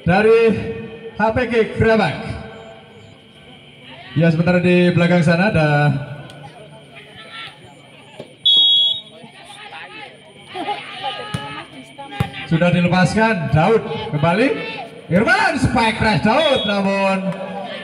dari HPK Gerabak. Ya, sebentar di belakang sana ada sudah dilepaskan. Daud kembali, Irwan spike crash Daud, namun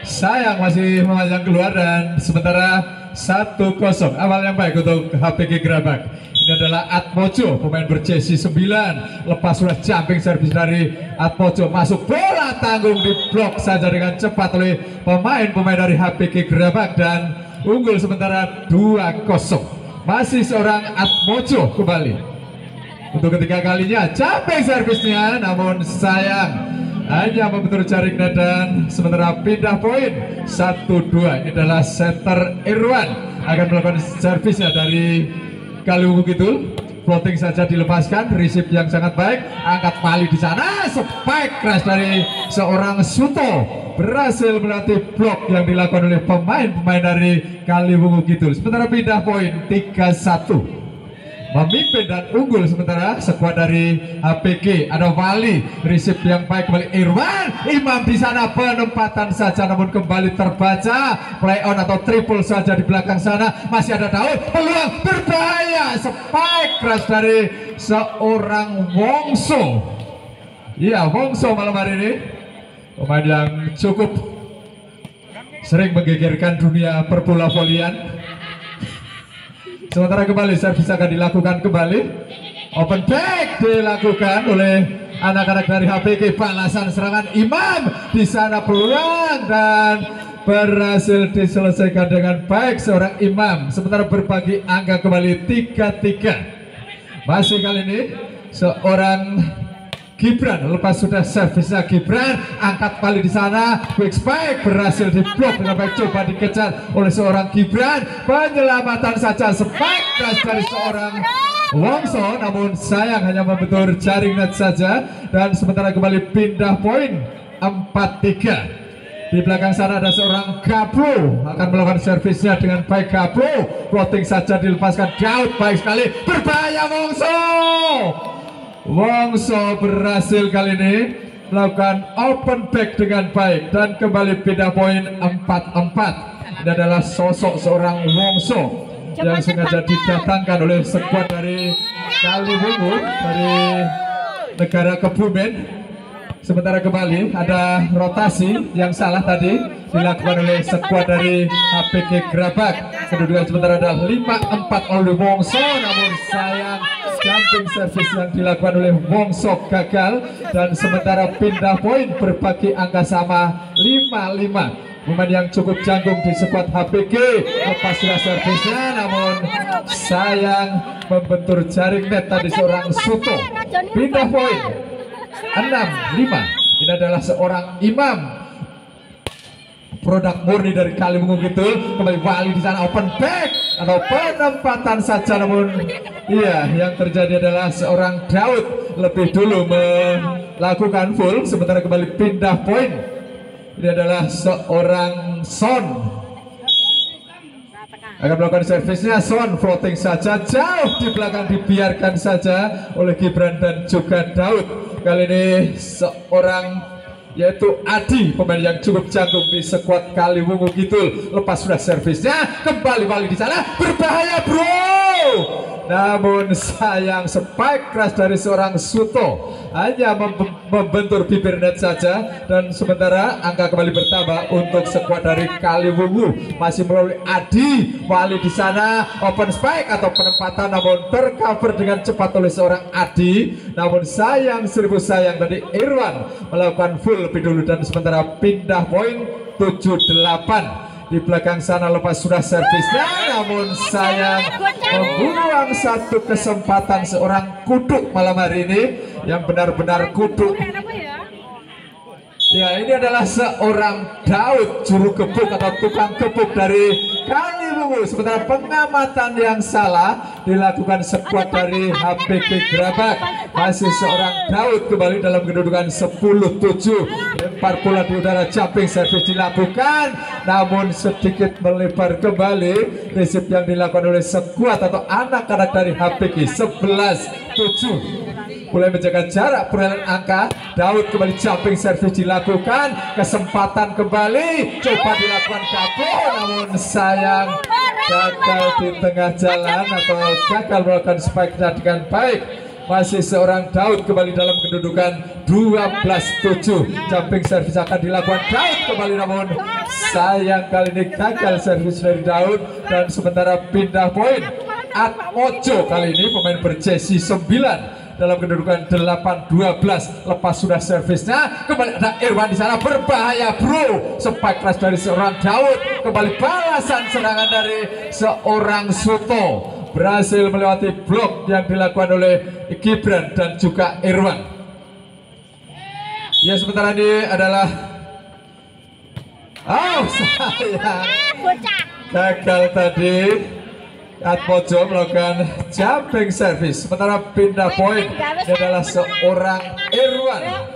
sayang masih memanjang keluar dan sementara 1-0. Awal yang baik untuk HPK Gerabak. Ini adalah Atmojo, pemain berjersey 9. Lepas sudah jumping servis dari Atmojo, masuk bola tanggung di blok saja dengan cepat oleh pemain-pemain dari HPK Gerabak dan unggul sementara 2-0. Masih seorang Atmojo kembali untuk ketiga kalinya jumping servisnya, namun sayang hanya membentur jaring net dan sementara pindah poin 1-2. Ini adalah setter Irwan akan melakukan servisnya dari Kaliwungu Kidul. Floating saja dilepaskan, receive yang sangat baik, angkat pali di sana, spike crash dari seorang Suto berhasil melatih blok yang dilakukan oleh pemain-pemain dari Kaliwungu Kidul. Sementara pindah poin 3-1. Memimpin dan unggul sementara skuad dari HPK. Ada Wali, receive yang baik kembali Irwan, Imam di sana penempatan saja namun kembali terbaca, play on atau triple saja di belakang sana. Masih ada Daud, peluang berbahaya, spike crash dari seorang Wongso. Iya, Wongso malam hari ini pemain yang cukup sering menggegerkan dunia perbola volian. Sementara kembali servis akan dilakukan kembali, open back dilakukan oleh anak-anak dari HPK. Balasan serangan Imam di sana, peluang dan berhasil diselesaikan dengan baik seorang Imam. Sementara berbagi angka kembali 3-3. Masih kali ini seorang Gibran, lepas sudah servisnya Gibran, angkat pali di sana, quick spike berhasil diblok dengan baik, coba dikejar oleh seorang Gibran, penyelamatan saja, spike crash dari seorang Wongso, namun sayang hanya membentur jaring net saja dan sementara kembali pindah poin 4-3. Di belakang sana ada seorang Gablo akan melakukan servisnya dengan baik. Gablo floating saja dilepaskan, Daud baik sekali, berbahaya Wongso berhasil kali ini melakukan open back dengan baik dan kembali pindah poin 4-4. Ini adalah sosok seorang Wongso yang sengaja didatangkan oleh skuad dari Kaliwungu dari negara Kebumen. Sementara kembali ada rotasi yang salah tadi dilakukan oleh skuad dari HPK Gerabak. Kedudukan sementara ada 5-4 oleh Wongso, namun sayang jumping service yang dilakukan oleh Wongso gagal dan sementara pindah poin berbagi angka sama 5-5. Pemain yang cukup janggung di skuad HPK lepas sudah servisnya, namun sayang membentur jaring net tadi seorang Suto. Pindah poin 6-5. Ini adalah seorang Imam, produk murni dari Kaliwungu Kidul. Kembali Wali di sana, open back atau penempatan saja, namun iya yang terjadi adalah seorang Daud lebih dulu melakukan full. Sementara kembali pindah poin, ini adalah seorang Son akan melakukan servisnya. Son floating saja jauh di belakang, dibiarkan saja oleh Gibran dan juga Daud. Kali ini seorang yaitu Adi, pemain yang cukup janggung di skuad Kaliwungu Kidul. Lepas sudah servisnya, kembali Wali di sana, berbahaya namun sayang spike crash dari seorang Suto hanya membentur bibir net saja dan sementara angka kembali bertambah untuk skuad dari Kaliwungu. Masih melalui Adi, Wali di sana, open spike atau penempatan namun tercover dengan cepat oleh seorang Adi, namun sayang seribu sayang tadi Irwan melakukan full lebih dulu dan sementara pindah poin 7-8. Di belakang sana lepas sudah servisnya, namun sayang membuang satu kesempatan seorang Kuduk malam hari ini yang benar-benar Kuduk. Ya, ini adalah seorang Daud, juru gebuk atau tukang gebuk dari Kaliwungu. Sementara pengamatan yang salah dilakukan skuad dari HPK Gerabak. Masih seorang Daud kembali dalam kedudukan 10-7. Lempar bola di udara, jumping service dilakukan, namun sedikit melebar kembali. Receive yang dilakukan oleh skuad atau anak-anak dari HPK 11-7. mulai menjaga jarak perolehan angka. Daud kembali jumping service dilakukan, kesempatan kembali coba dilakukan Kaplo, namun sayang gagal di tengah jalan atau gagal melakukan spike dengan baik. Masih seorang Daud kembali dalam kedudukan 12-7. Jumping service akan dilakukan Daud kembali, namun sayang kali ini gagal service dari Daud. Dan sementara pindah poin Atmojo kali ini pemain berjersey 9 dalam kedudukan 8-12. Lepas sudah servisnya, kembali ada Irwan di sana, berbahaya bro. Spike keras dari seorang Daud, kembali balasan serangan dari seorang Suto, berhasil melewati blok yang dilakukan oleh Gibran dan juga Irwan. Ya, sementara ini adalah sayang gagal tadi. Atmojo melakukan jumping service, sementara pindah poin adalah seorang Irwan.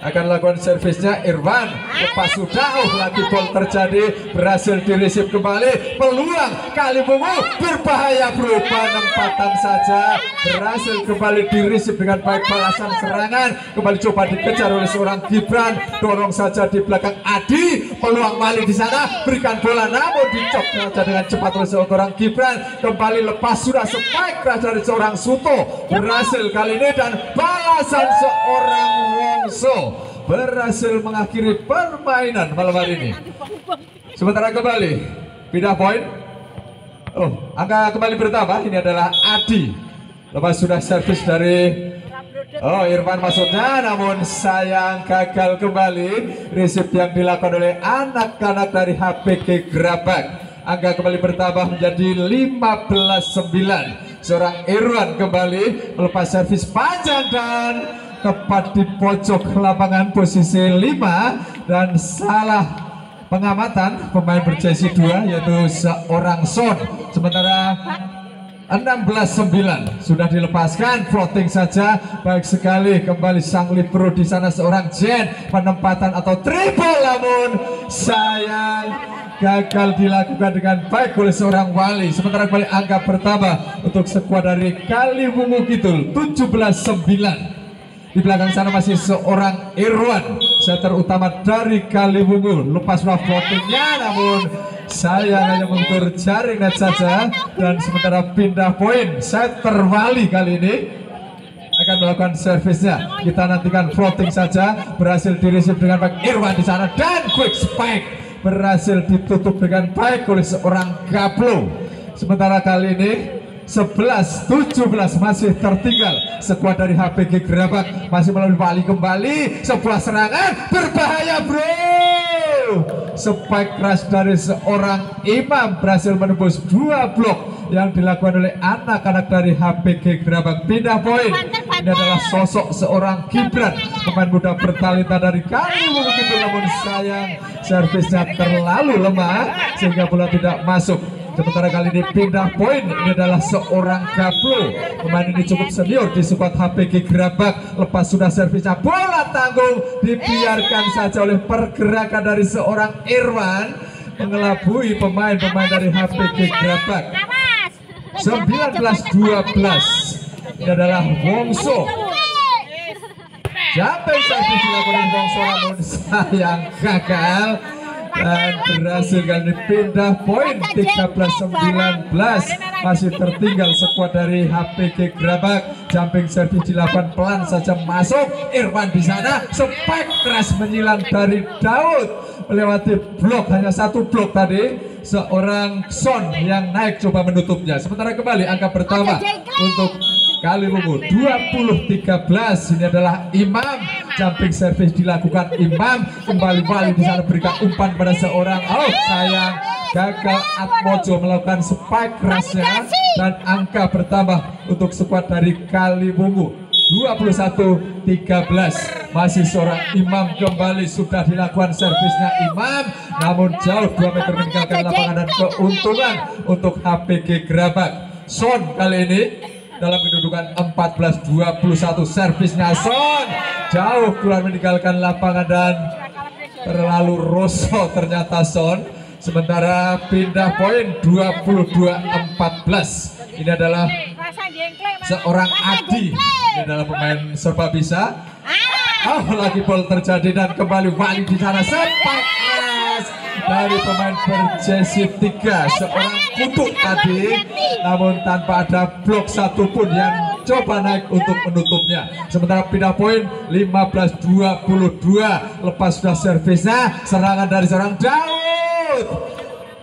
Akan lakukan servisnya Irwan, lepas sudah lagi ball terjadi, berhasil diresip kembali, peluang Kalibungu, berbahaya bro, penempatan saja, berhasil kembali diresip dengan baik, balasan serangan kembali coba dikejar oleh seorang Gibran, dorong saja di belakang Adi, peluang Mali di sana, berikan bola namun dicop saja dengan cepat oleh seorang Gibran, kembali lepas sudah spike keras dari seorang Suto, berhasil kali ini, dan balasan seorang Wongso berhasil mengakhiri permainan malam hari ini. Sementara kembali pindah poin, angka kembali bertambah. Ini adalah Adi, lepas sudah servis dari Irfan maksudnya, namun sayang gagal kembali resip yang dilakukan oleh anak-anak dari HPG Gerabak. Angka kembali bertambah menjadi 15-9. Seorang Irwan kembali melepas servis panjang dan tepat di pojok lapangan posisi 5, dan salah pengamatan pemain berjersey 2 yaitu seorang Son. Sementara 16-9 sudah dilepaskan, floating saja, baik sekali kembali sang libero di sana seorang Jen, penempatan atau triple, namun sayang gagal dilakukan dengan baik oleh seorang Wali. Sementara kembali angka bertambah untuk skuad dari Kalibungu Kidul 17-9. Di belakang sana masih seorang Irwan, setter utama dari Kalibungu. Lepas floatingnya, namun sayang hanya mengukur jaring net saja. Dan sementara pindah poin, setter Wali kali ini akan melakukan servisnya. Kita nantikan floating saja, berhasil diresip dengan baik Irwan di sana, dan quick spike berhasil ditutup dengan baik oleh seorang Gablo. Sementara kali ini 11-17 masih tertinggal skuad dari HPG Gerabak, masih melalui Wali kembali, sebuah serangan berbahaya bro, spike keras dari seorang Imam berhasil menembus 2 blok yang dilakukan oleh anak-anak dari HPG Gerabak. Pindah poin, ini adalah sosok seorang Gibran, pemain muda bertalenta dari Kalibungu Kidul, namun sayang servisnya terlalu lemah sehingga bola tidak masuk. Sementara kali ini pindah poin, ini adalah seorang Gablo, pemain ini cukup senior di skuad HPG Gerabak. Lepas sudah servisnya, bola tanggung dibiarkan saja oleh pergerakan dari seorang Irwan, mengelabui pemain-pemain dari HPG Gerabak. 19-12, ini adalah Wongso. Jumping servis dilakukan Wongso, namun sayang gagal. Dan berhasil kali pindah poin 13-19, masih tertinggal skuad dari HPG Gerabak. Jumping service dilakukan pelan saja masuk, Irwan di sana, spike keras menyilang dari Daud melewati blok, hanya 1 blok tadi, seorang Son yang naik coba menutupnya. Sementara kembali angka pertama untuk Kalibungu 20-13. Ini adalah Imam, jumping service dilakukan Imam, kembali Wali di sana berikan umpan pada seorang, sayang gagal Atmojo melakukan spike kerasnya, dan angka bertambah untuk skuad dari Kalibungu 21-13. Masih seorang Imam kembali, sudah dilakukan servisnya Imam, namun jauh 2 meter meninggalkan lapangan, dan keuntungan untuk HPG Gerabak. Son kali ini dalam kedudukan 14-21, servisnya Son jauh keluar meninggalkan lapangan dan terlalu roso ternyata Son. Sementara pindah poin 22-14, ini adalah seorang Adi. Ini adalah pemain serba bisa. Lagi bol terjadi dan kembali Wali di sana, sepak keras dari pemain berjersey 3, seorang kutuk tadi, namun tanpa ada blok satupun yang coba naik untuk menutupnya. Sementara pindah poin 15-22, lepas sudah servisnya, serangan dari seorang Daud.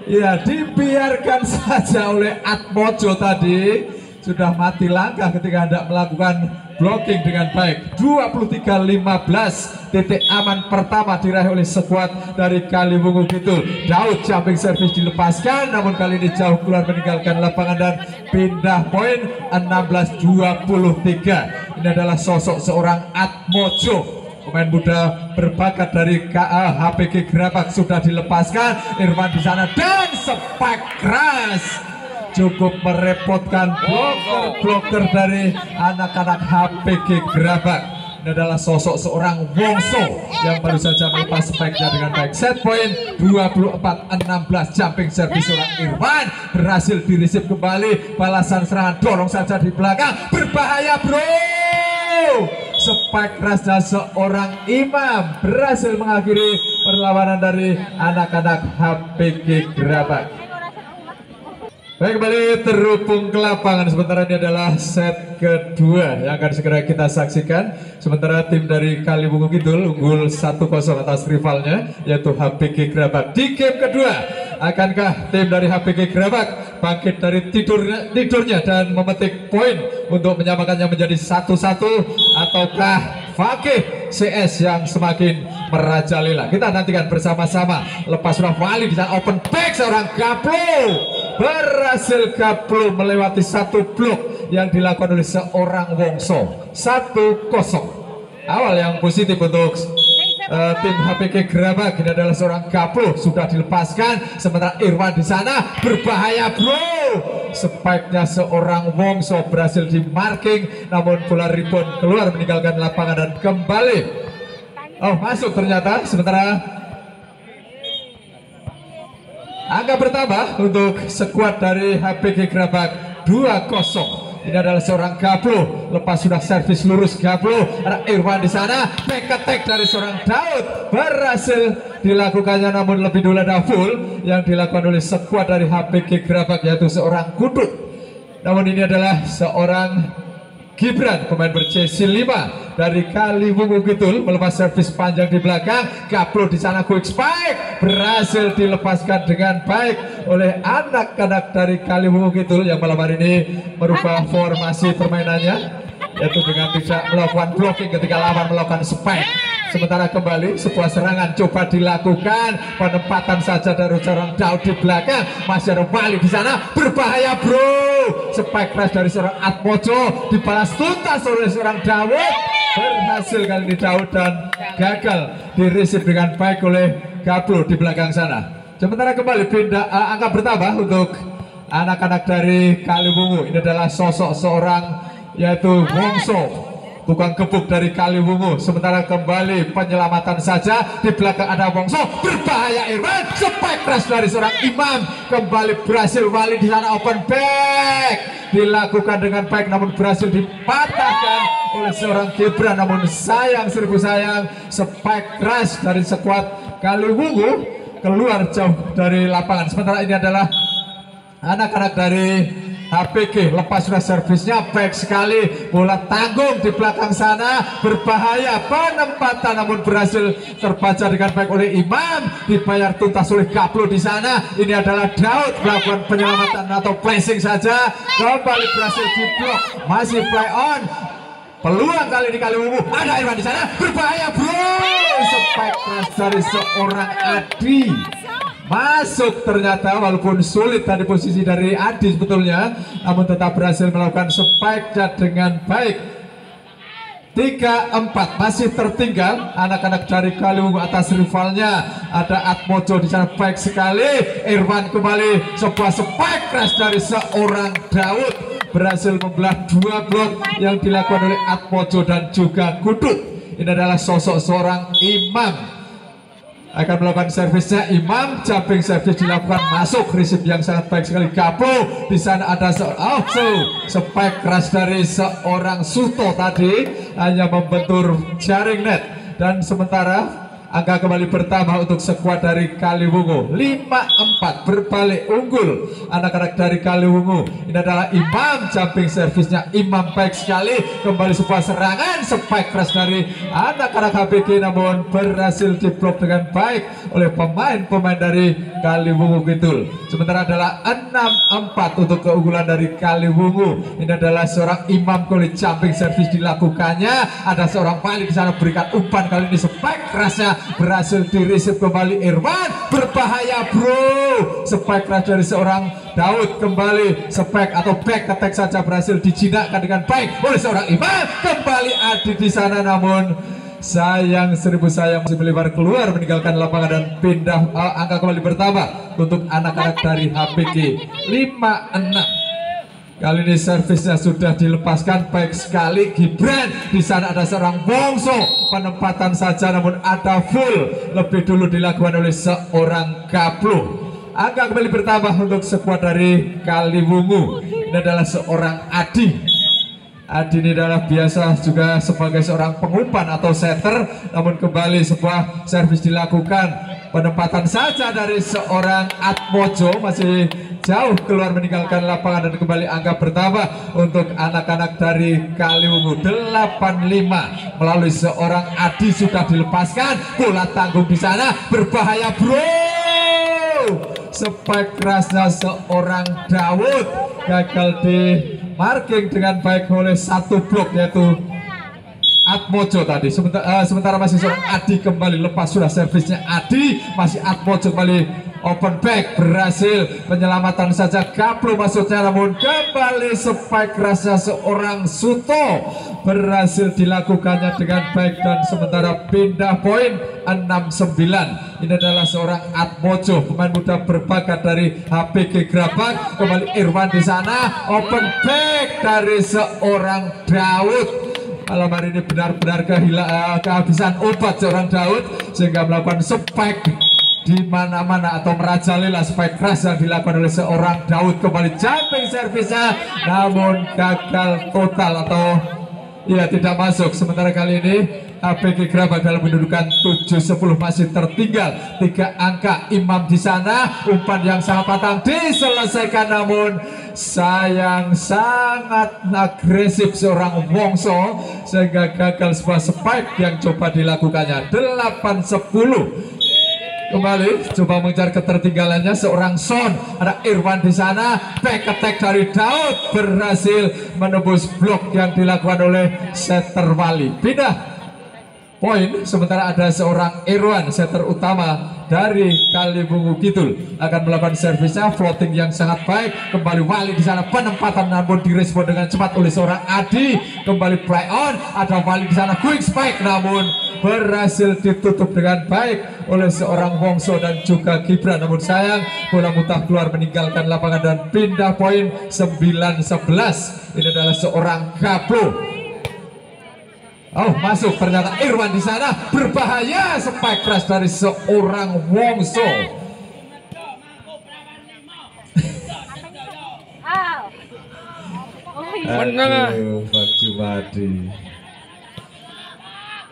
Ya, dibiarkan saja oleh Atmojo tadi, sudah mati langkah ketika hendak melakukan blocking dengan baik. 23-15, titik aman pertama diraih oleh skuad dari Kaliwungu Kidul. Daud jumping service dilepaskan, namun kali ini jauh keluar meninggalkan lapangan dan pindah poin 16-23. Ini adalah sosok seorang Atmojo, pemain muda berbakat dari KA HPG Gerabak, sudah dilepaskan. Irfan di sana dan sepak keras, cukup merepotkan bloker dari anak-anak HPG Gerabak. Ini adalah sosok seorang Wongso yang baru saja melepas speknya dengan baik. Set point 24-16, jumping service seorang Irfan berhasil diresip kembali. Balasan serangan, dorong saja di belakang, berbahaya bro. Spike keras dan seorang Imam berhasil mengakhiri perlawanan dari anak-anak HPG Gerabak. Baik, kembali terhubung ke lapangan. Sementara ini adalah set kedua yang akan segera kita saksikan. Sementara tim dari Kaliwungu Kidul unggul 1-0 atas rivalnya yaitu HPG Gerabak. Di game kedua, akankah tim dari HPG Gerabak bangkit dari tidurnya dan memetik poin untuk menyamakannya menjadi 1-1, ataukah Fakih CS yang semakin merajalela? Kita nantikan bersama-sama. Lepas sudah Wali di sana, open back seorang Gaplo, berhasil Gaplo melewati satu blok yang dilakukan oleh seorang Wongso. 1-0. Awal yang positif untuk tim HPG Gerabak. Ini adalah seorang Gaplo, sudah dilepaskan. Sementara Irwan di sana, berbahaya bro. Spike-nya seorang Wongso berhasil di marking, namun bola rebound keluar meninggalkan lapangan dan kembali masuk ternyata. Sementara angka bertambah untuk skuad dari HPG Gerabak 2-0. Ini adalah seorang Gaplo, lepas sudah servis lurus Gaplo, ada Irwan di sana, back attack dari seorang Daud berhasil dilakukannya, namun lebih dulu ada full yang dilakukan oleh skuad dari HPG Gerabak yaitu seorang Kudut. Namun ini adalah seorang Gibran, pemain berjersey 5 dari Kaliwungu Kidul, melepas servis panjang di belakang. Gaplo di sana, quick spike berhasil dilepaskan dengan baik oleh anak-anak dari Kaliwungu Kidul yang malam hari ini merubah formasi permainannya, yaitu dengan tidak melakukan blocking ketika lawan melakukan spike. Sementara kembali sebuah serangan coba dilakukan, penempatan saja dari seorang Daud di belakang, masih ada Wali di sana, berbahaya bro. Spike keras dari seorang Atmojo dibalas tuntas oleh seorang Daud, berhasil kali ini Daud dan gagal diresip dengan baik oleh Gaplo di belakang sana. Sementara kembali pindah angka bertambah untuk anak-anak dari Kaliwungu. Ini adalah sosok seorang yaitu Wongso, tukang gebuk dari Kaliwungu. Sementara kembali penyelamatan saja, di belakang ada Wongso, berbahaya Irwan, spike keras dari seorang Imam, kembali berhasil Wali di sana, open back dilakukan dengan baik, namun berhasil dipatahkan oleh seorang Gibran. Namun sayang, seribu sayang, spike keras dari skuad Kaliwungu keluar jauh dari lapangan. Sementara ini adalah anak-anak dari HPG, lepas sudah servisnya baik sekali, bola tanggung di belakang sana, berbahaya penempatan, namun berhasil terbaca dengan baik oleh Imam, dibayar tuntas oleh Gaplo di sana. Ini adalah Daud melakukan penyelamatan atau placing saja, kembali berhasil diblok, masih play on. Peluang kali ini Kaliwungu, ada Irwan di sana, berbahaya bro, spike keras dari seorang Adi. Masuk ternyata, walaupun sulit tadi posisi dari Adi sebetulnya, namun tetap berhasil melakukan spike dengan baik. 3-4 masih tertinggal anak-anak dari Kaliwungu atas rivalnya. Ada Atmojo di sana, baik sekali. Irwan kembali, sebuah spike keras dari seorang Daud berhasil membelah dua blok yang dilakukan oleh Atmojo dan juga Kudut. Ini adalah sosok seorang Imam. akan melakukan servisnya Imam. Jumping servis dilakukan, masuk receive yang sangat baik sekali Gaplo. Di sana ada spike keras dari seorang Suto tadi hanya membentur jaring net. Dan sementara angka kembali pertama untuk skuad dari Kaliwungu 5-4 berbalik unggul anak-anak dari Kaliwungu. Ini adalah Imam, jumping servisnya Imam baik sekali, kembali sebuah serangan spike keras dari anak-anak HPG namun berhasil diblok dengan baik oleh pemain-pemain dari Kaliwungu Kidul. Sementara adalah 6-4 untuk keunggulan dari Kaliwungu. Ini adalah seorang Imam kali jumping servis dilakukannya, ada seorang Pali di sana berikan umpan, kali ini spike kerasnya berhasil dirisip kembali Irwan. Berbahaya bro, spike keras dari seorang Daud, kembali spike atau back attack saja berhasil dijinakkan dengan baik oleh seorang Imam. Kembali Adi di sana namun sayang, seribu sayang, masih melebar keluar meninggalkan lapangan dan pindah angka kembali pertama untuk anak-anak dari HPG 5-6. Kali ini servisnya sudah dilepaskan baik sekali Gibran. Di sana ada seorang Wongso, penempatan saja namun ada full lebih dulu dilakukan oleh seorang Gaplo. Angka kembali bertambah untuk skuad dari Kaliwungu. Ini adalah seorang Adi. Adi ini adalah biasa juga sebagai seorang pengumpan atau setter, namun kembali sebuah servis dilakukan, penempatan saja dari seorang Atmojo masih jauh keluar meninggalkan lapangan dan kembali angka bertambah untuk anak-anak dari Kaliwungu 8-5 melalui seorang Adi sudah dilepaskan, bola tanggung di sana berbahaya bro. Spike kerasnya seorang Daud gagal di marking dengan baik oleh satu blok yaitu Atmojo tadi. Sementara masih seorang Adi kembali lepas sudah servisnya Adi, masih Atmojo kembali open back, berhasil penyelamatan saja Gaplo maksudnya namun kembali spike kerasnya seorang Suto berhasil dilakukannya dengan baik dan sementara pindah poin 6-9. Ini adalah seorang Atmojo, pemain muda berbakat dari HPG Grabak. Kembali Irwan di sana, open back dari seorang Daud. Malam hari ini benar-benar kehabisan obat seorang Daud sehingga melakukan spike di mana-mana atau merajalela spike keras yang dilakukan oleh seorang Daud. Kembali jumping servisnya namun gagal total atau ya tidak masuk. Sementara kali ini HPG Grabak dalam mendudukan 7-10 masih tertinggal 3 angka. Imam di sana, umpan yang sangat patang diselesaikan namun sayang sangat agresif seorang Wongso sehingga gagal sebuah spike yang coba dilakukannya. 8-10. Kembali coba mengejar ketertinggalannya seorang Son, ada Irwan di sana, back attack dari Daud berhasil menembus blok yang dilakukan oleh setter Wali. Pindah poin, sementara ada seorang Irwan setter utama dari Kaliwungu Kidul akan melakukan servisnya, floating yang sangat baik. Kembali Wali di sana, penempatan namun direspon dengan cepat oleh seorang Adi. Kembali play on, ada Wali di sana, quick spike namun berhasil ditutup dengan baik oleh seorang Wongso dan juga Gibran. Namun sayang bola muntah keluar meninggalkan lapangan dan pindah poin 9-11. Ini adalah seorang Gaplo. Oh, masuk ternyata Irwan di sana, berbahaya spike keras dari seorang Wongso. Aduh, Pak Jumadi.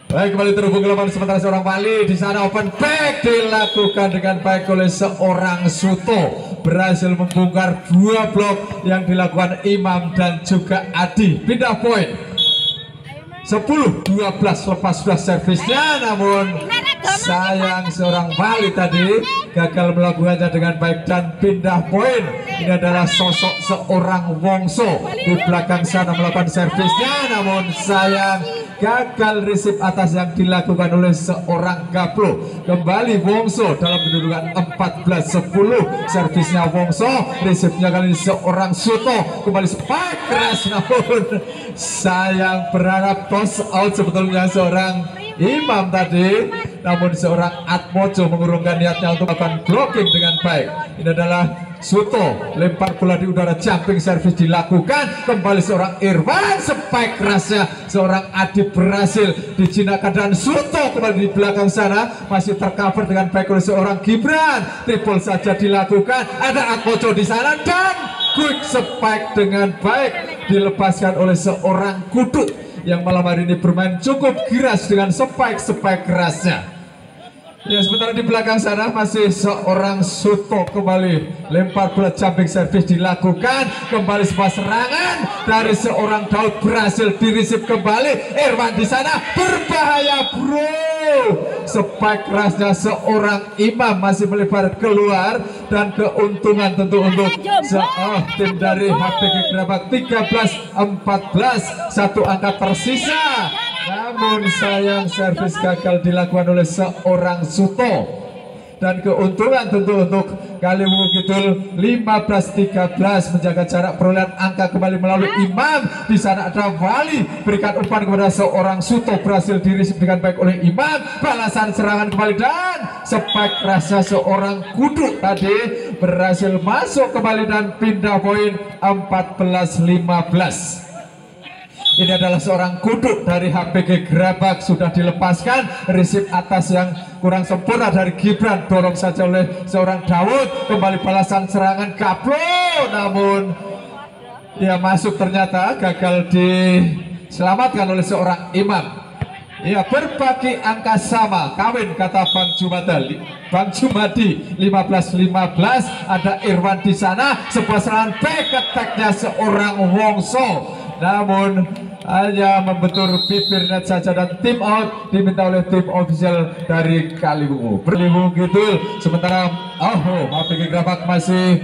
Baik, kembali terhubung ke lapangan sementara seorang Wali di sana, open back dilakukan dengan baik oleh seorang Suto, berhasil membongkar 2 blok yang dilakukan Imam dan juga Adi. Pindah poin 10-12 lepas sudah servisnya namun sayang seorang Wali tadi gagal melakukannya dengan baik dan pindah poin. Ini adalah sosok seorang Wongso di belakang sana melakukan servisnya namun sayang gagal receive atas yang dilakukan oleh seorang Gaplo. Kembali Wongso dalam kedudukan 14-10, servisnya Wongso, receive-nya kali ini seorang Suto. Kembali spike keras namun sayang berharap toss out sebetulnya seorang Imam tadi, namun seorang Atmojo mengurungkan niatnya untuk melakukan blocking dengan baik. Ini adalah Suto, lempar bola di udara, jumping service dilakukan, kembali seorang Irwan, spike kerasnya seorang Adi berhasil dijinakkan, dan Suto kembali di belakang sana masih tercover dengan baik oleh seorang Gibran. Triple saja dilakukan, ada Atmojo di sana dan quick spike dengan baik dilepaskan oleh seorang Kudu yang malam hari ini bermain cukup giras dengan spike kerasnya. Ya, sementara di belakang sana masih seorang Suto kembali lempar bola, jumping service dilakukan, kembali sebuah serangan dari seorang Daud berhasil dirisip kembali. Irwan di sana berbahaya bro, spike kerasnya seorang Imam masih melebar keluar, dan keuntungan tentu untuk tim dari HPG Gerabak 13-14, satu angka tersisa. Namun sayang servis gagal dilakukan oleh seorang Suto, dan keuntungan tentu untuk Kaliwungu Kidul 15-13 menjaga jarak perolehan angka kembali melalui Imam. Di sana ada Wali, berikan umpan kepada seorang Suto, berhasil dirisip dengan baik oleh Imam, balasan serangan kembali dan spike kerasnya seorang Kudu tadi berhasil masuk kembali dan pindah poin 14-15. Ini adalah seorang Kudu dari HPG Gerabak, sudah dilepaskan, risip atas yang kurang sempurna dari Gibran, dorong saja oleh seorang Daud, kembali balasan serangan Gablo, namun dia masuk ternyata gagal diselamatkan oleh seorang Imam. Ya, berbagi angka sama, kawin kata Bang Jumadi 15-15, ada Irwan di sana, sebuah serangan back attack-nya seorang Wongso, namun hanya membentur bibir net saja, dan tim out diminta oleh tim official dari Kaliwungu. Kaliwungu Kidul sementara HPG Gerabak masih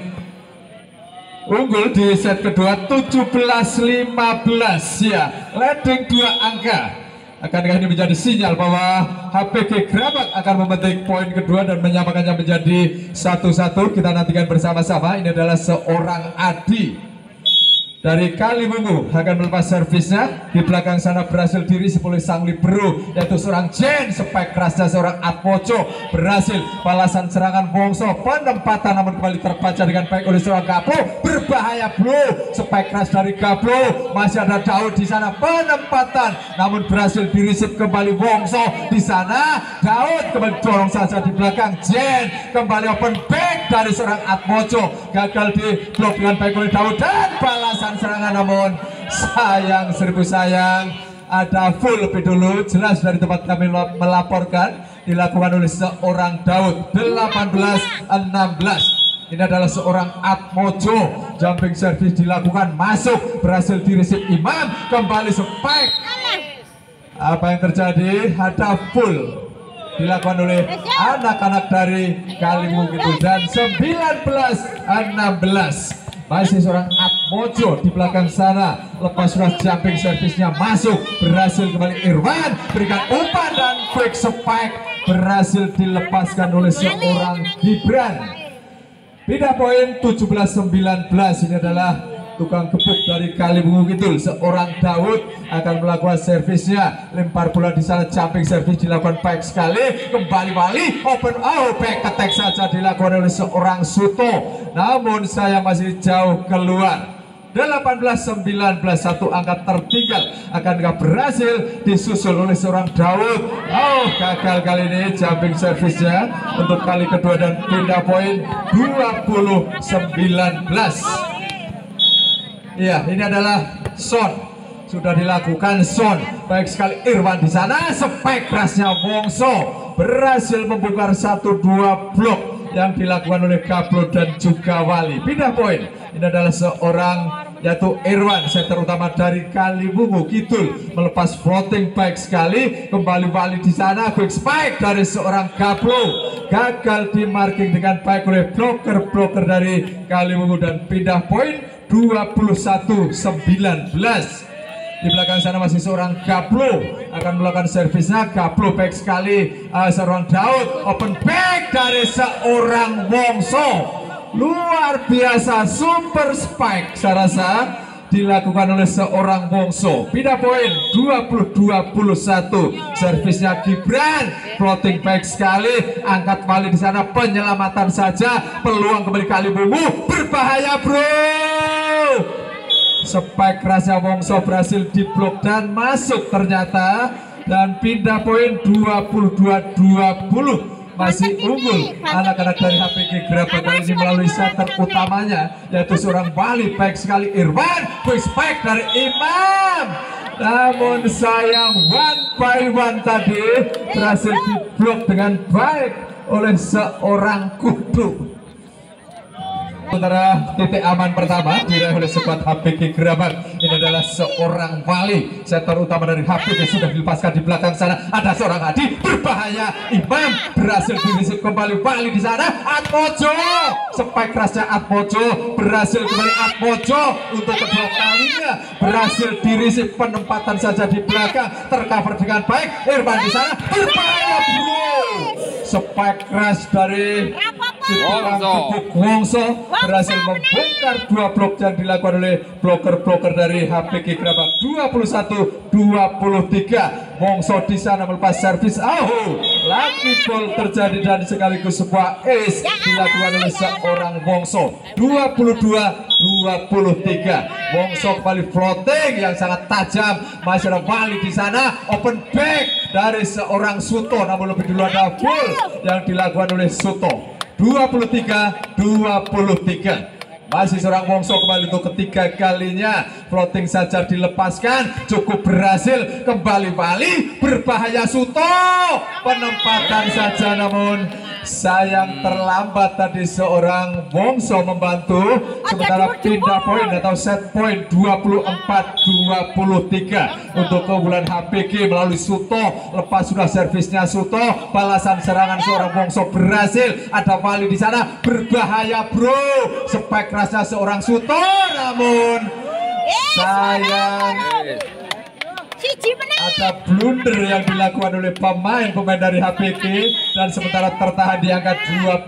unggul di set kedua 17-15 ya, leading 2 angka. Akankah ini menjadi sinyal bahwa HPG Gerabak akan memetik poin kedua dan menyamakannya menjadi 1-1? Kita nantikan bersama-sama. Ini adalah seorang Adi dari Kaliwungu akan melepas servisnya. Di belakang sana berhasil dirisip oleh sang libero yaitu seorang Jen, spike kerasnya seorang Atmojo, berhasil balasan serangan Wongso, penempatan namun kembali terbaca dengan baik oleh seorang Gablo, berbahaya bro, spike keras dari Gablo, masih ada Daud di sana, penempatan namun berhasil dirisip kembali Wongso. Di sana Daud kembali dorong saja di belakang Jen, kembali open back dari seorang Atmojo, gagal diblok dengan baik oleh Daud dan balasan serangan, namun sayang, seribu sayang, ada full lebih dulu, jelas dari tempat kami melaporkan, dilakukan oleh seorang Daud. 18-16. Ini adalah seorang Atmojo, jumping service dilakukan, masuk, berhasil dirisip Imam, kembali spike. Apa yang terjadi? Ada full dilakukan oleh anak-anak dari Kaliwungu Kidul, dan 19-16. Masih seorang Atmojo di belakang sana, lepas sudah jumping servisnya masuk, berhasil kembali Irwan, berikan umpan dan quick spike berhasil dilepaskan oleh seorang Gibran. Pindah poin 17-19. Ini adalah tukang gebuk dari Kaliwungu Kidul, seorang Daud akan melakukan servisnya, lempar bola di sana, jumping service dilakukan baik sekali, kembali Wali, open back attack saja dilakukan oleh seorang Suto, namun saya masih jauh keluar. 18-19, satu angka tertinggal, akankah berhasil disusul oleh seorang Daud? Gagal kali ini jumping service-nya untuk kali kedua dan pindah poin 20-19. Iya, ini adalah Son, sudah dilakukan Son, baik sekali Irwan di sana, spike kerasnya Wongso, berhasil membongkar 1-2 blok yang dilakukan oleh Gablo dan juga Wali. Pindah poin, ini adalah seorang yaitu Irwan, setter utama dari Kaliwungu Kidul, melepas floating baik sekali, kembali Wali di sana, quick spike dari seorang Gablo, gagal di marking dengan baik oleh bloker dari Kaliwungu dan pindah poin 21-19. Di belakang sana masih seorang Gablo akan melakukan servisnya, Gablo baik sekali, seorang Daud, open back dari seorang Wongso, luar biasa, super spike saya rasa dilakukan oleh seorang Wongso. Pindah poin 20-21. Servisnya Gibran, floating back sekali, angkat balik di sana, penyelamatan saja, peluang kembali kali bumbu, berbahaya bro. Spike kerasnya Wongso berhasil diblok dan masuk ternyata, dan pindah poin 22-20. Masih unggul anak-anak dari HPG Gerabak kali ini melalui setter utamanya, yaitu seorang Bali baik sekali Irwan, quick spike dari Imam. Namun sayang one by one tadi berhasil diblok dengan baik oleh seorang Kudu. Sementara titik aman pertama diraih oleh skuad HPG Gerabak. Ini adalah seorang Wali, setter utama dari HPG sudah dilepaskan di belakang sana. Ada seorang Adi berbahaya. Imam berhasil dirisip kembali Wali di sana. Atmojo, spike kerasnya Atmojo berhasil kembali. Atmojo untuk kedua kalinya berhasil dirisip, penempatan saja di belakang, tercover dengan baik. Irfan di sana berbahaya bro. Spike keras dari Wongso berhasil membongkar dua blok yang dilakukan oleh bloker-bloker dari HPG Gerabak. 21-23. Wongso di sana melepas servis. Lucky ball terjadi dan sekaligus sebuah ace dilakukan oleh seorang Wongso. 22-23. Wongso kembali floating yang sangat tajam. Masih ada Bali di sana. Open back dari seorang Suto, namun lebih dulu ada full yang dilakukan oleh Suto. 23-23. Masih seorang Wongso kembali untuk ketiga kalinya. Floating saja dilepaskan, cukup berhasil. Kembali Bali, berbahaya Suto. Penempatan saja namun sayang terlambat tadi seorang Wongso membantu. Sementara pindah poin atau set poin 24-23 untuk keunggulan HPG melalui Suto. Lepas sudah servisnya Suto, balasan serangan seorang Wongso berhasil. Ada Wali di sana, berbahaya bro. Spike kerasnya seorang Suto, namun sayang ada blunder yang dilakukan oleh pemain dari HPG, dan sementara tertahan di angka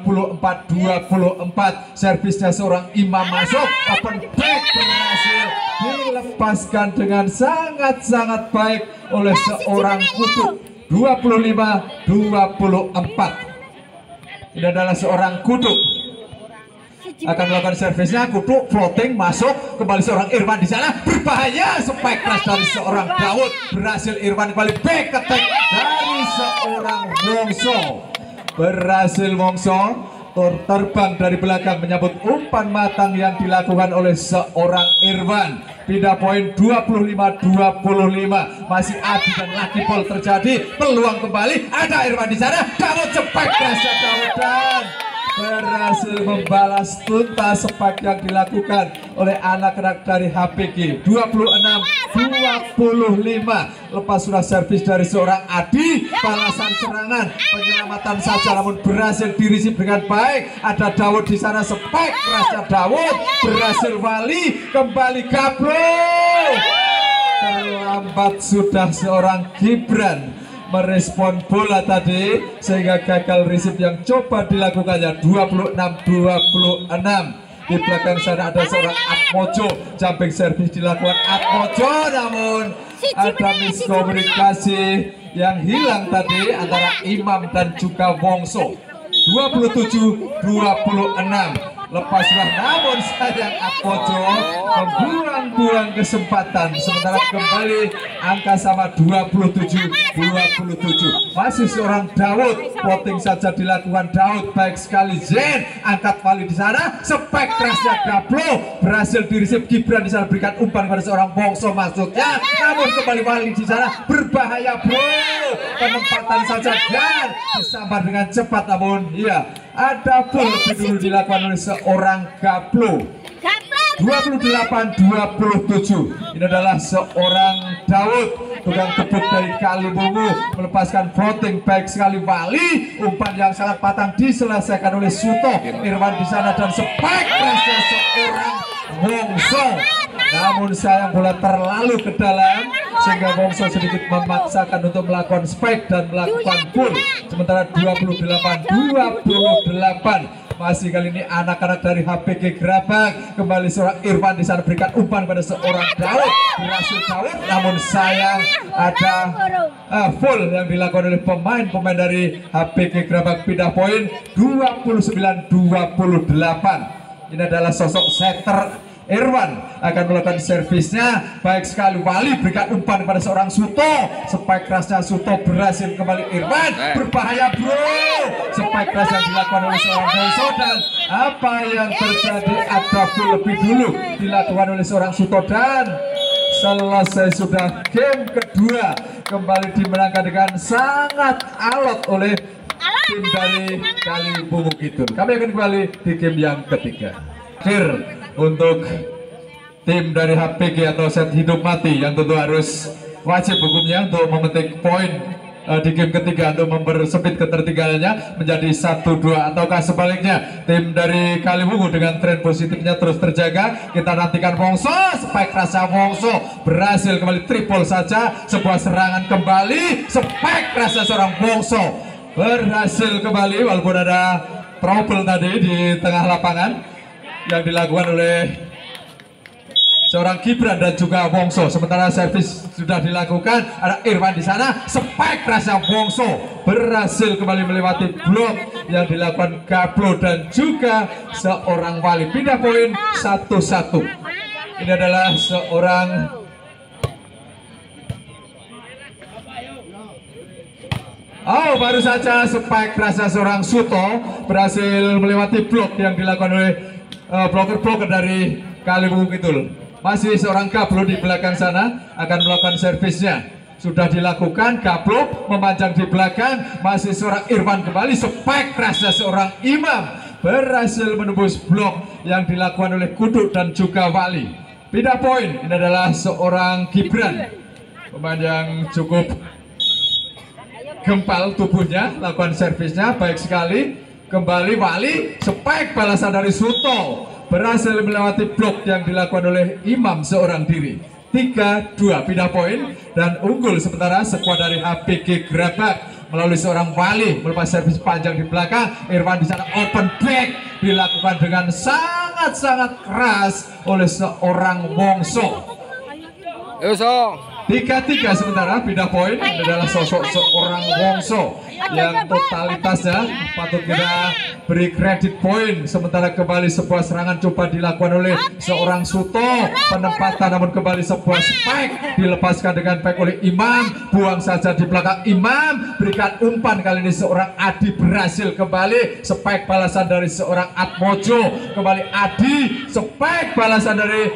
24-24. Servisnya seorang Imam masuk, open back berhasil dilepaskan dengan sangat-sangat baik oleh seorang Kudu. 25-24. Ini adalah seorang Kudu akan melakukan servisnya. Kudu floating masuk, kembali seorang Irwan di sana, berbahaya. Spike crash dari seorang Daud, berhasil Irwan kembali back attack dari seorang Wongso. Berhasil Wongso terbang dari belakang menyambut umpan matang yang dilakukan oleh seorang Irwan. Pindah poin 25-25. Masih Adi dan Lucky ball terjadi, peluang kembali, ada Irwan di sana. Daud spike crash Daud dan berhasil membalas tuntas spike yang dilakukan oleh anak-anak dari HPG. 26-25. Lepas sudah servis dari seorang Adi, balasan serangan, penyelamatan saja namun berhasil dirisip dengan baik. Ada Daud di sana, spike kerasnya Daud berhasil Wali kembali gablo. Terlambat sudah seorang Gibran merespon bola tadi sehingga gagal risip yang coba dilakukannya. 26-26. Di belakang sana ada seorang Atmojo, jumping service dilakukan Atmojo, namun ada miskomunikasi yang hilang tadi antara Imam dan juga Wongso. 27-26. Lepas sudah, namun sayang Atmojo membuang-buang kesempatan. Sementara kembali angka sama 27-27. Masih seorang Daud, floating saja dilakukan Daud, baik sekali Zen, angkat Wali di sana, spike kerasnya Gablo, berhasil dirisip Gibran di sana, berikan umpan kepada seorang Wongso masuknya, namun kembali Wali di sana, berbahaya bro. Penempatan saja dan disambar dengan cepat, namun iya ada full lebih dulu dilakukan oleh seorang Gablo. 28-27. Ini adalah seorang Daud, tukang tepuk dari Kalibungu, melepaskan floating baik sekali Wali, umpan yang sangat patang diselesaikan oleh Suto. Irwan di sana dan spike kerasnya seorang Wongso, namun sayang bola terlalu ke dalam sehingga Wongso sedikit memaksakan untuk melakukan spike dan melakukan pull. Sementara 28-28 Masih kali ini anak-anak dari HPG Gerabak. Kembali seorang Irfan di sana berikan umpan pada seorang Daud. Berhasil Daud, namun sayang ada full yang dilakukan oleh pemain dari HPG Gerabak. Pindah poin 29-28. Ini adalah sosok setter Irwan akan melakukan servisnya. Baik sekali Wali berikan umpan pada seorang Suto. Spike kerasnya Suto berhasil kembali Irwan. Berbahaya bro. Spike keras yang dilakukan oleh seorang Bongso. Dan apa yang terjadi, ada full lebih dulu dilakukan oleh seorang Suto. Dan selesai sudah game kedua. Kembali dimenangkan dengan sangat alot oleh tim dari Kalibungu Kidul. Kami akan kembali di game yang ketiga. Akhir untuk tim dari HPG atau set hidup mati yang tentu harus wajib hukumnya untuk memetik poin di game ketiga untuk mempersempit ketertinggalannya menjadi 1-2, ataukah sebaliknya tim dari Kalibungu dengan tren positifnya terus terjaga. Kita nantikan Wongso, spike rasa Wongso berhasil kembali triple saja, sebuah serangan kembali, spike rasa seorang Wongso berhasil kembali walaupun ada trouble tadi di tengah lapangan yang dilakukan oleh seorang Gibran dan juga Wongso. Sementara servis sudah dilakukan, ada Irfan di sana, spike rasa Wongso berhasil kembali melewati blok yang dilakukan Gablo dan juga seorang Wali. Pindah poin 1-1. Ini adalah seorang baru saja spike rasa seorang Suto berhasil melewati blok yang dilakukan oleh bloker-bloker dari Kalibungu Kidul. Masih seorang Gablo di belakang sana akan melakukan servisnya. Sudah dilakukan, Gablo memanjang di belakang. Masih seorang Irfan kembali, spike rasa seorang Imam berhasil menembus blok yang dilakukan oleh Kuduk dan juga Wali. Pindah poin, ini adalah seorang Gibran, pemain yang cukup gempal tubuhnya, lakukan servisnya baik sekali. Kembali Wali, spike balasan dari Suto berhasil melewati blok yang dilakukan oleh Imam seorang diri. 3-2 pindah poin dan unggul. Sementara skuad dari HPG Gerabak melalui seorang Wali melepas servis panjang di belakang. Irfan di sana open back dilakukan dengan sangat-sangat keras oleh seorang Wongso. 3-3 sementara pindah poin adalah sosok seorang Wongso yang totalitasnya patut kita beri kredit poin. Sementara kembali sebuah serangan coba dilakukan oleh seorang Suto, penempatan namun kembali sebuah spike dilepaskan dengan baik oleh Imam, buang saja di belakang Imam, berikan umpan kali ini seorang Adi berhasil kembali, spike balasan dari seorang Atmojo, kembali Adi, spike balasan dari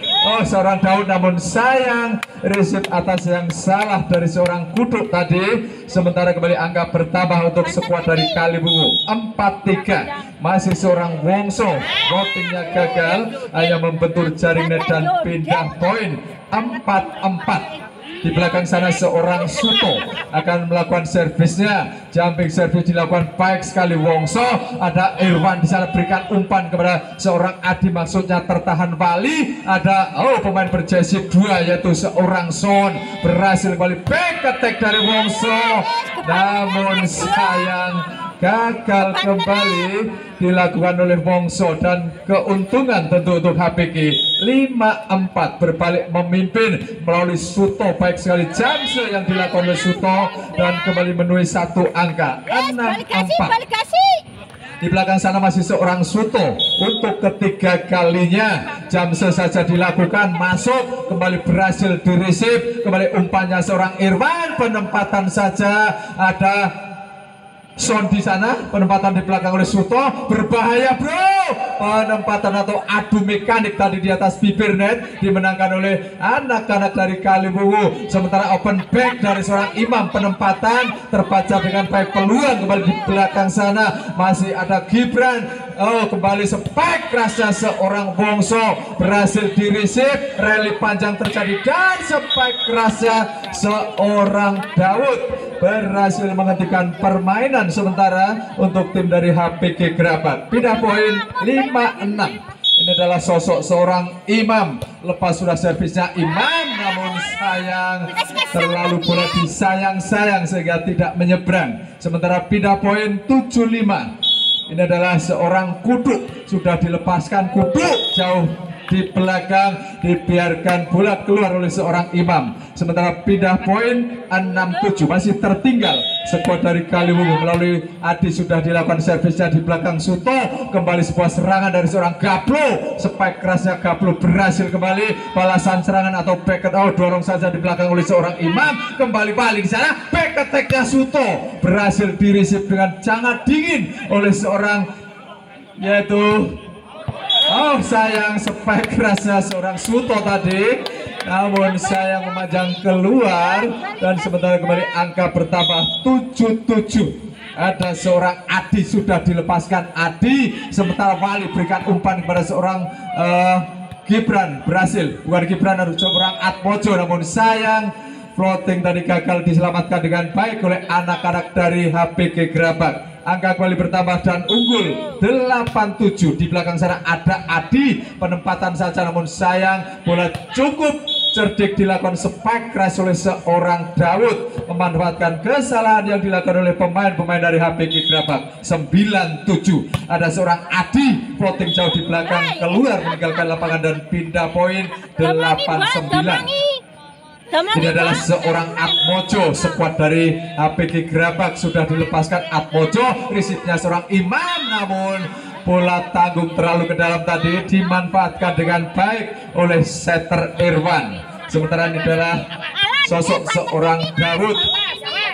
seorang Daud, namun sayang receive atas yang salah dari seorang Kuduk tadi. Sementara kembali angka bertambah untuk skuad dari Kalibungu 4-3. Masih seorang Wongso, votingnya gagal, hanya membentur jaring net dan pindah poin 4-4. Di belakang sana seorang Suto akan melakukan servisnya, jumping service dilakukan baik sekali Wongso. Ada Irwan di sana berikan umpan kepada seorang Adi, maksudnya tertahan Wali. Ada pemain berjersey 2 yaitu seorang Son berhasil kembali back attack dari Wongso, namun sayang gagal kembali dilakukan oleh Wongso dan keuntungan tentu untuk HPG 5-4 berbalik memimpin melalui Suto. Baik sekali Jamse yang dilakukan oleh Suto dan kembali menuai satu angka 6-4. Di belakang sana masih seorang Suto untuk ketiga kalinya. Jamse saja dilakukan, masuk kembali berhasil di receive, kembali umpannya seorang Irwan, penempatan saja ada Son di sana, penempatan di belakang oleh Suto, berbahaya bro, penempatan atau adu mekanik tadi di atas bibir net dimenangkan oleh anak-anak dari Kalibungu. Sementara open back dari seorang Imam, penempatan terbaca dengan baik, peluang kembali di belakang sana masih ada Gibran. Kembali spike kerasnya seorang Wongso berhasil di receive, rally panjang terjadi dan spike kerasnya seorang Daud berhasil menghentikan permainan sementara untuk tim dari HPG Gerabak. Pindah poin 5-6. Ini adalah sosok seorang Imam. Lepas sudah servisnya Imam, namun sayang terlalu bola disayang-sayang sehingga tidak menyeberang. Sementara pindah poin 7-5. Ini adalah seorang Kudu, sudah dilepaskan Kudu jauh di belakang, dibiarkan bola keluar oleh seorang Imam. Sementara pindah poin 6-7, masih tertinggal skuad dari Kaliwungu melalui Adi. Sudah dilakukan servisnya di belakang Suto. Kembali sebuah serangan dari seorang Gaplo, spike kerasnya Gaplo berhasil kembali. Balasan serangan atau back out, dorong saja di belakang oleh seorang Imam. Kembali balik di sana, back attack-nya Suto berhasil dirisip dengan sangat dingin oleh seorang, yaitu sayang spike kerasnya seorang Suto tadi, namun sayang memajang keluar. Dan sementara kembali angka bertambah 7-7. Ada seorang Adi sudah dilepaskan Adi, sementara Wali berikan umpan kepada seorang Gibran, berhasil, bukan Gibran, harus seorang Atmojo, namun sayang floating tadi gagal diselamatkan dengan baik oleh anak-anak dari HPG Gerabak. Angka kembali bertambah dan unggul 8-7. Di belakang sana ada Adi, penempatan saja namun sayang bola cukup cerdik dilakukan spike keras oleh seorang Daud, memanfaatkan kesalahan yang dilakukan oleh pemain-pemain dari HPG Gerabak. 9-7. Ada seorang Adi floating jauh di belakang keluar meninggalkan lapangan dan pindah poin 8-9. Ini adalah seorang Atmojo, skuad dari HPG Gerabak sudah dilepaskan Atmojo, risipnya seorang Imam, namun bola tanggung terlalu ke dalam tadi, dimanfaatkan dengan baik oleh setter Irwan. Sementara ini adalah sosok seorang Daud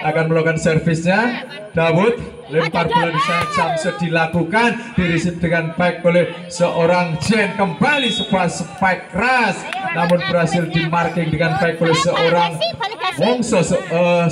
akan melakukan servisnya. Daud lempar bola di sana, Jamse dilakukan, dirisip dengan baik oleh seorang Jen. Kembali sebuah spike keras, namun berhasil dimarking dengan baik oleh seorang Wongso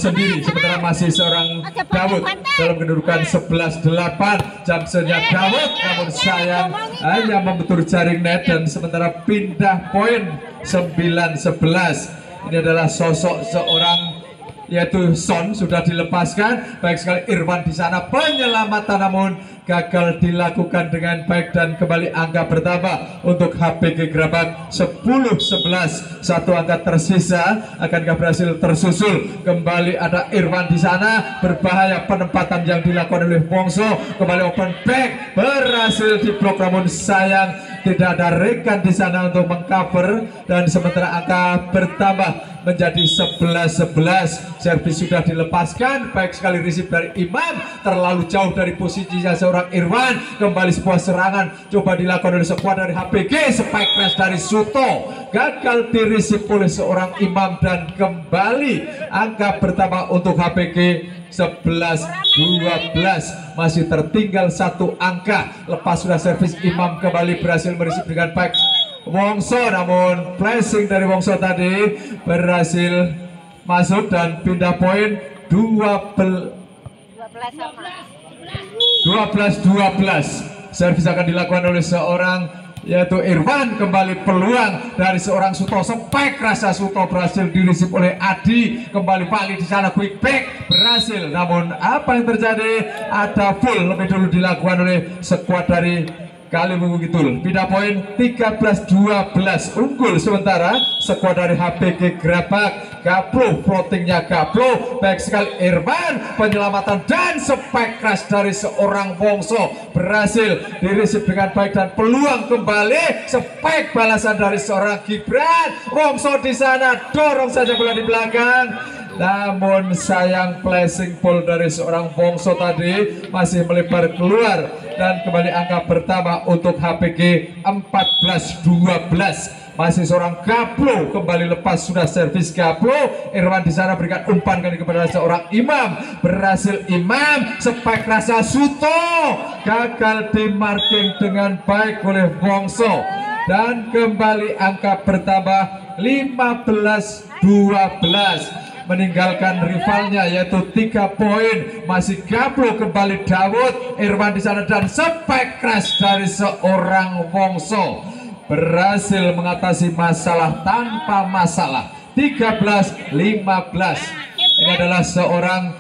sendiri. Sementara masih seorang Daud dalam kedudukan 11-8. Jamsenya Daud, namun sayang hanya membentur jaring net. Dan sementara pindah poin 9-11. Ini adalah sosok seorang, yaitu Son, sudah dilepaskan. Baik sekali Irwan di sana, penyelamatan namun gagal dilakukan dengan baik. Dan kembali angka bertambah untuk HPG Gerabak 10-11. Satu angka tersisa, akankah berhasil tersusul? Kembali ada Irwan di sana, berbahaya penempatan yang dilakukan oleh Wongso. Kembali open back, berhasil diblok namun sayang tidak ada rekan di sana untuk mengcover. Dan sementara angka bertambah menjadi 11-11. Servis sudah dilepaskan, baik sekali risip dari Imam, terlalu jauh dari posisinya seorang Irwan. Kembali sebuah serangan coba dilakukan oleh skuad dari HPG, spike crash dari Suto gagal dirisip oleh seorang Imam. Dan kembali angka bertambah untuk HPG 11-12, masih tertinggal satu angka. Lepas sudah servis Imam, kembali berhasil merisip dengan baik Wongso, namun flashing dari Wongso tadi berhasil masuk dan pindah poin 12-12. Servis akan dilakukan oleh seorang, yaitu Irwan. Kembali peluang dari seorang Suto, spike rasa Suto berhasil dirisip oleh Adi. Kembali balik di sana, quick back berhasil, namun apa yang terjadi? Ada full lebih dulu dilakukan oleh skuad dari Kaliwungu Kidul. Pindah poin 13-12, unggul sementara skuad dari HPG Gerabak. Gaplo, floatingnya Gaplo, baik sekali Irwan, penyelamatan dan spike crash dari seorang Wongso berhasil dirisip dengan baik. Dan peluang kembali, spike balasan dari seorang Gibran. Wongso di sana dorong saja bola di belakang, namun sayang flashing ball dari seorang Wongso tadi masih melebar keluar. Dan kembali angka bertambah untuk HPG 14-12. Masih seorang Gaplo, kembali lepas sudah servis Gaplo. Irwan di sana berikan umpan kali kepada seorang Imam, berhasil Imam, spike rasa Suto gagal dimarking dengan baik oleh Wongso. Dan kembali angka bertambah 15-12, meninggalkan rivalnya yaitu 3 poin. Masih Gaplo, kembali Daud, Irwan di sana dan spike crash dari seorang Wongso berhasil mengatasi masalah tanpa masalah. 13-15. Ini adalah seorang,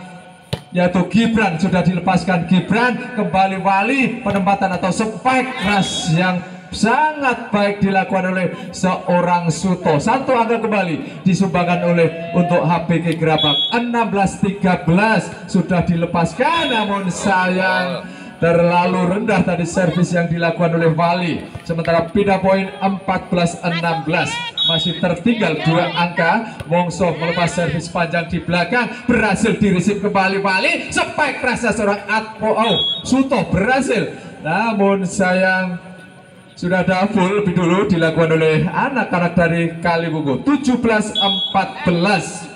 yaitu Gibran, sudah dilepaskan Gibran. Kembali Wali, penempatan atau spike crash yang sangat baik dilakukan oleh seorang Suto. Satu angka kembali disumbangkan oleh untuk HPG Gerabak. 16-13 sudah dilepaskan, namun sayang terlalu rendah tadi servis yang dilakukan oleh Wali. Sementara pindah poin 14-16, masih tertinggal 2 angka. Wongso melepas servis panjang di belakang, berhasil diresip kembali Wali. Spike rasa seorang Suto berhasil, namun sayang sudah ada full lebih dulu dilakukan oleh anak-anak dari Kalibungu. 17-14,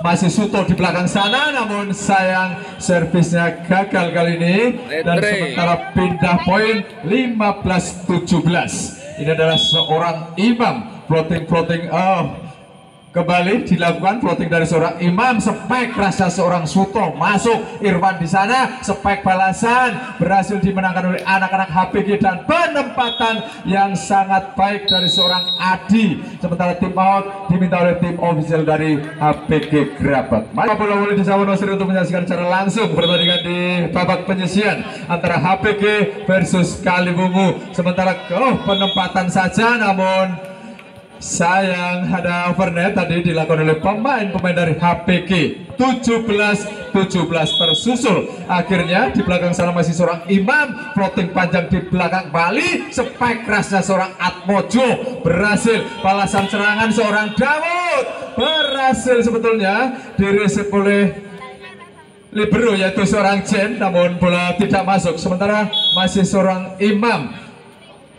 masih Suto di belakang sana, namun sayang servisnya gagal kali ini. Dan sementara pindah poin 15-17. Ini adalah seorang Imam floating kembali dilakukan floating dari seorang Imam. Spike rasa seorang Suto masuk, Irwan di sana, spike balasan berhasil dimenangkan oleh anak-anak HPG dan penempatan yang sangat baik dari seorang Adi. Sementara tim out diminta oleh tim official dari HPG Gerabak. Mari bola boleh disawonosir untuk menyaksikan secara langsung pertandingan di babak penyisian antara HPG versus Kalibungu. Sementara penempatan saja, namun sayang ada overnet tadi dilakukan oleh pemain-pemain dari HPG. 17-17 tersusul. Akhirnya di belakang sana masih seorang Imam, floating panjang di belakang Bali. Spike kerasnya seorang Atmojo berhasil, balasan serangan seorang Daud berhasil sebetulnya diresip oleh libero yaitu seorang Jen, namun bola tidak masuk. Sementara masih seorang Imam,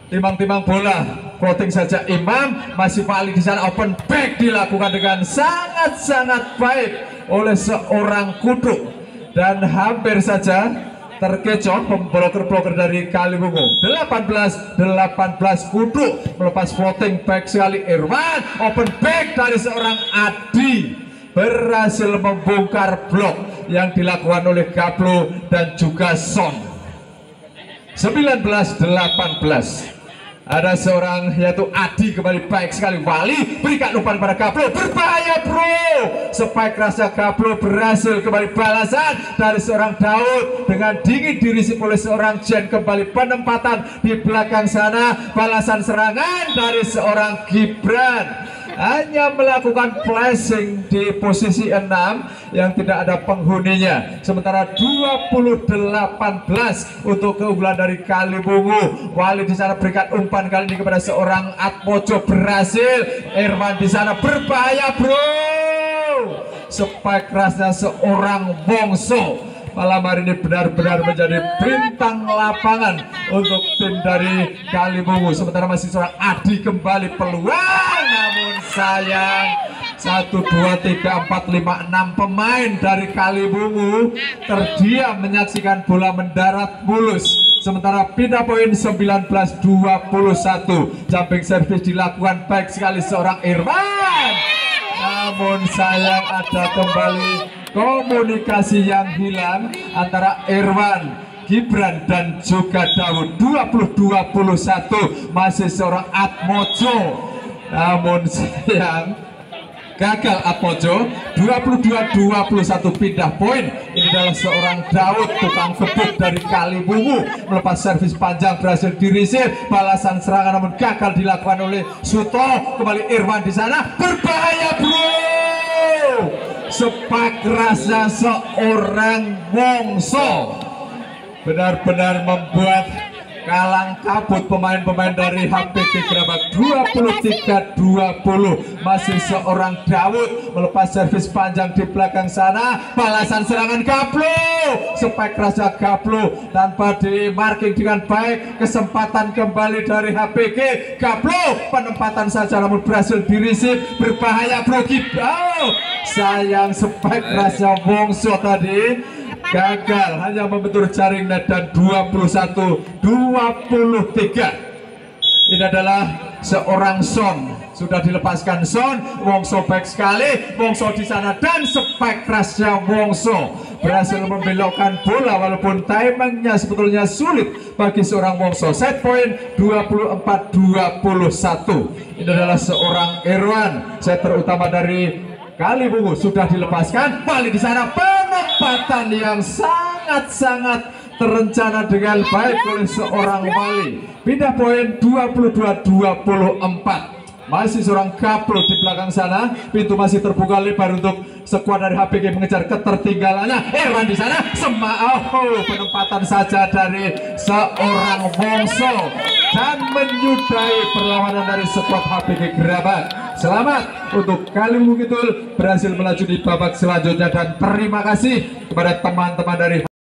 timang-timang bola, floating saja Imam, masih Wali di sana. Open back dilakukan dengan sangat-sangat baik oleh seorang Kudu dan hampir saja terkecoh pembloker-bloker dari Kalibungu. 18-18 Kudu melepas floating back sekali Irwan. Open back dari seorang Adi berhasil membongkar blok yang dilakukan oleh Gablo dan juga Son. 19-18. Ada seorang yaitu Adi kembali baik sekali. Wali berikan umpan pada Gablo, berbahaya bro. Spike rasa Gablo berhasil kembali balasan dari seorang Daud dengan dingin dirisip oleh seorang Jen. Kembali penempatan di belakang sana, balasan serangan dari seorang Gibran. Hanya melakukan flashing di posisi 6 yang tidak ada penghuninya. Sementara 20-18 untuk keunggulan dari Kalibungu. Wali di sana berikan umpan kali ini kepada seorang Atmojo, berhasil. Irwan di sana berbahaya bro. Spike kerasnya seorang Wongso malam hari ini benar-benar menjadi bintang lapangan untuk tim dari Kalibungu. Sementara masih seorang Adi kembali peluang, namun sayang 1, 2, 3, 4, 5, 6 pemain dari Kalibungu terdiam menyaksikan bola mendarat mulus. Sementara pindah poin 19-21. Jumping service dilakukan baik sekali seorang Irwan, namun sayang ada kembali komunikasi yang hilang antara Irwan, Gibran dan juga Daud. 20-21 masih seorang Atmojo, namun sayang gagal Atmojo. 22-21 pindah poin. Ini adalah seorang Daud, tukang kebut dari Kalibungu, melepas servis panjang berhasil dirisir, balasan serangan namun gagal dilakukan oleh Suto. Kembali Irwan di sana, berbahaya bro. Sepak rasa seorang Wongso benar-benar membuat kalang kabut pemain-pemain dari HPG Gerabak. 23-20 masih seorang Daud melepas servis panjang di belakang sana, balasan serangan Gablo. Spike rasa Gablo tanpa di marking dengan baik. Kesempatan kembali dari HPG. Gablo penempatan saja namun berhasil dirisip, berbahaya bro. Sayang spike rasa Wongso tadi gagal, hanya membentur jaring net dan 21-23. Ini adalah seorang Son, sudah dilepaskan Son. Wongso baik sekali, Wongso di sana dan spike rasa Wongso berhasil membelokkan bola walaupun timingnya sebetulnya sulit bagi seorang Wongso. Set point 24-21. Ini adalah seorang Irwan, setter utama dari Kalibungu sudah dilepaskan. Wali di sana, penempatan yang sangat-sangat terencana dengan baik oleh seorang Wali. Pindah poin 22-24. Masih seorang couple di belakang sana. Pintu masih terbuka lebar untuk skuad dari HPG mengejar ketertinggalannya. Irwan di sana. Penempatan saja dari seorang Wongso dan menyudahi perlawanan dari skuad HPG Gerabak. Selamat untuk Kalim Bukidul berhasil melaju di babak selanjutnya dan terima kasih kepada teman-teman dari